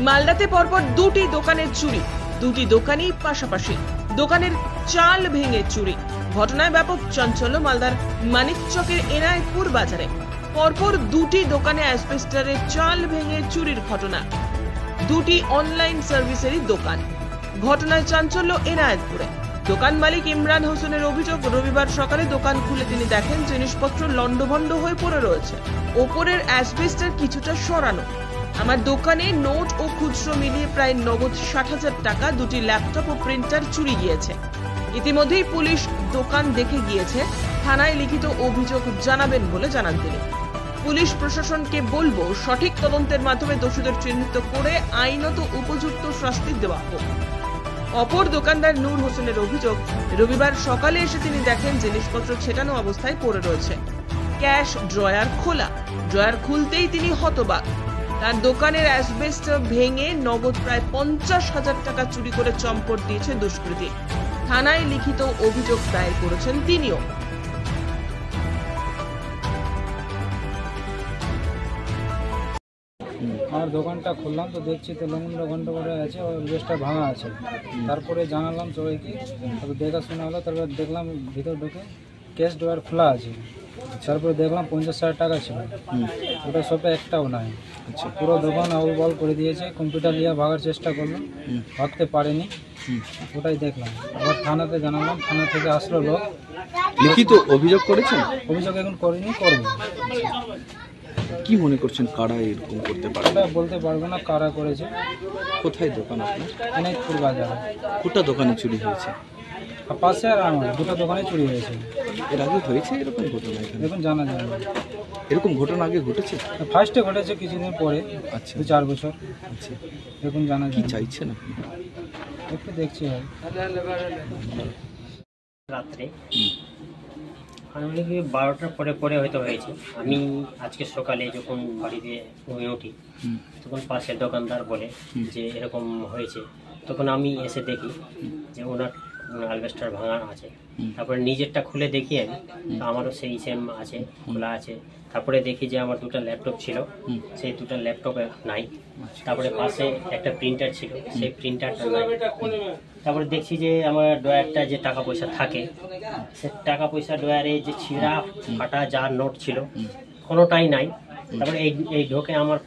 মালদাতে পরপর দুটি দোকানের চুরি, দুটি দোকানই পাশাপাশি, দোকানের চাল ভেঙে চুরি। ঘটনায় ব্যাপক চাঞ্চল্য মালদার মানিকচকের এনায়েতপুর বাজারে। পরপর দুটি দোকানে অ্যাসবেস্টসের চাল ভেঙে চুরির ঘটনা। দুটি অনলাইন সার্ভিসেরই দোকান। ঘটনায় চাঞ্চল্য এনায়েতপুরে। দোকান মালিক ইমরান হোসেনের অভিযোগ, রবিবার সকালে দোকান খুলে তিনি দেখেন জিনিসপত্র লন্ডভন্ড হয়ে পড়ে রয়েছে। ওপরের অ্যাসবেস্টস কিছুটা সরানো। আমার দোকানে নোট ও খুচরো মিলিয়ে প্রায় নগদ 60,000 টাকা, দুটি ল্যাপটপ ও প্রিন্টার চুরি গিয়েছে। ইতিমধ্যেই পুলিশ দোকান দেখে গিয়েছে, থানায় লিখিত অভিযোগ জানাবেন বলে জানান তিনি। পুলিশ প্রশাসনকে বলবো, সঠিক তদন্তের মাধ্যমে দোষীদের চিহ্নিত করে আইনত উপযুক্ত শাস্তি দেওয়া হোক। অপর দোকানদার নূর হোসেনের অভিযোগ, রবিবার সকালে এসে তিনি দেখেন জিনিসপত্র ছেটানো অবস্থায় পড়ে রয়েছে। ক্যাশ ড্রয়ার খোলা, ড্রয়ার খুলতেই তিনি হতবাক। তার দোকানের অ্যাসবেস্টস ভেঙে নগদ প্রায় 50,000 টাকা চুরি করে চম্পট দিয়েছে দুষ্কৃতী। থানায় লিখিত অভিযোগ দায়ের করেছেন তিনিও। আমার দোকানটা খুললাম তো দেখছি তো লন্ড ঘন্ট করে আছে, ওই বেশটা ভাঙা আছে। তারপরে জানালাম সবাইকে, তারপর দেখাশোনা হলো। তারপর দেখলাম ভিতর ঢুকে ক্যাশ ড্রয়ার খোলা আছে। তারপরে দেখলাম 50,000 টাকা ছিল, ওটা সবটা একটাও নাই। আচ্ছা, পুরো দোকান আউল বল করে দিয়েছে। কম্পিউটার নিয়ে ভাগার চেষ্টা করলো, ভাগতে পারেনি। ওটাই দেখলাম। আবার থানাতে জানালাম, থানা থেকে আসলো লোক। লিখিত অভিযোগ করেছেন? অভিযোগ এখন করিনি, করবো। কি মনে করছেন কারা এরকম করতে পারে? ওটা বলতে পারবো না কারা করেছে। কোথায় দোকান আপনার? এনায়েতপুর বাজারে। কোটা দোকানে চুরি হয়েছে? পাশে আর আমার দুটো দোকানে চুরি হয়েছে। এর আগে হয়েছে এরকম ঘটনা? এখন জানা যায় না। এরকম ঘটনা আগে ঘটেছে? ফার্স্টে ঘটেছে কিছুদিন পরে। আচ্ছা, 2-4 বছর। আচ্ছা, এখন জানা যায়। কি চাইছেন আপনি? একটু দেখছি হয় রাত্রে আনুমানিক 12টার পরে হয়তো হয়েছে। আমি আজকে সকালে যখন বাড়িতে ঘুমিয়ে উঠি, তখন পাশের দোকানদার বলে যে এরকম হয়েছে। তখন আমি এসে দেখি যে ওনার অ্যাসবেস্টস ভাঙা আছে। তারপরে নিজেরটা খুলে দেখি আমি, তো আমারও সেই সেম আছে, খোলা আছে। তারপরে দেখি যে আমার দুটো ল্যাপটপ ছিল, সেই দুটো ল্যাপটপে নাই। তারপরে পাশে একটা প্রিন্টার ছিল, সেই প্রিন্টারটা নাই। তারপরে দেখছি যে আমার ড্রয়ারটা যে টাকা পয়সা থাকে, সে টাকা পয়সা ড্রয়ারে যে ছিঁড়া ফাটা যা নোট ছিল কোনোটাই নাই। তারপরে এই ঢোকে আমার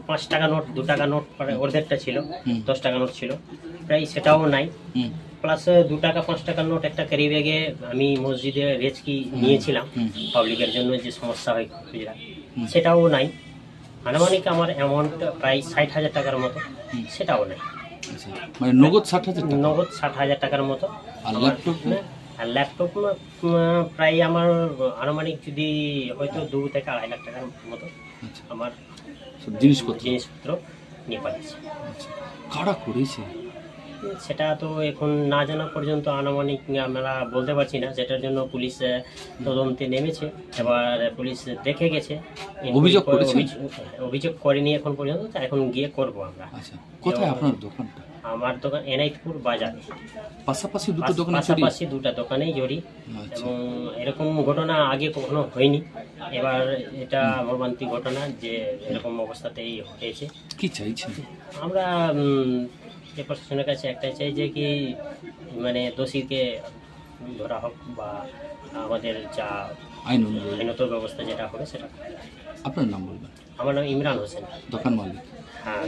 5 টাকা নোট, 2 টাকা নোট অর্ধেকটা ছিল, 10 টাকা নোট ছিল প্রায়, সেটাও নাই। প্লাস 2 টাকা 5 টাকার নোট একটা ক্যারি ব্যাগে আমি মসজিদে রেজকি নিয়েছিলাম পাবলিকের জন্য, যে সমস্যা হয় খুচরা, সেটাও নাই। আনুমানিক আমার অ্যামাউন্ট প্রায় 60,000 টাকার মতো, সেটাও নাই। মানে নগদ 60,000 টাকা? নগদ 60,000 টাকার মতো। আর ল্যাপটপ প্রায় আমার আনুমানিক যদি হয়তো 2 থেকে 2.5 লাখ টাকার মতো আমার জিনিসপত্র নিয়ে পাঠিয়েছে। কারা করেছে সেটা তো এখন না জানা পর্যন্ত আনুমানিক আমরা বলতে পারছি না। সেটার জন্য পুলিশ তদন্তে নেমেছে, এবার পুলিশ দেখে গেছে। অভিযোগ করেনি এখন পর্যন্ত, এখন গিয়ে করব আমরা। কোথায় আপনার দোকানটা? আমার দোকান এনায়েতপুর বাজারে। পাশাপাশি দুটো দোকানে? পাশাপাশি দুটো দোকানেই জড়ি। এবং এরকম ঘটনা আগে কখনো হয়নি, এবার এটা মর্মান্তিক ঘটনা যে এরকম অবস্থাতেই হয়েছে। কি চাইছেন? আমরা প্রশাসনের কাছে একটাই চাই যে কি মানে দোষীকে ধরা হোক, বা আমাদের যা আইনত ব্যবস্থা যেটা হবে সেটা। আপনার নাম বলবেন? আমার নাম ইমরান হোসেন, দোকান মালিক। হ্যাঁ।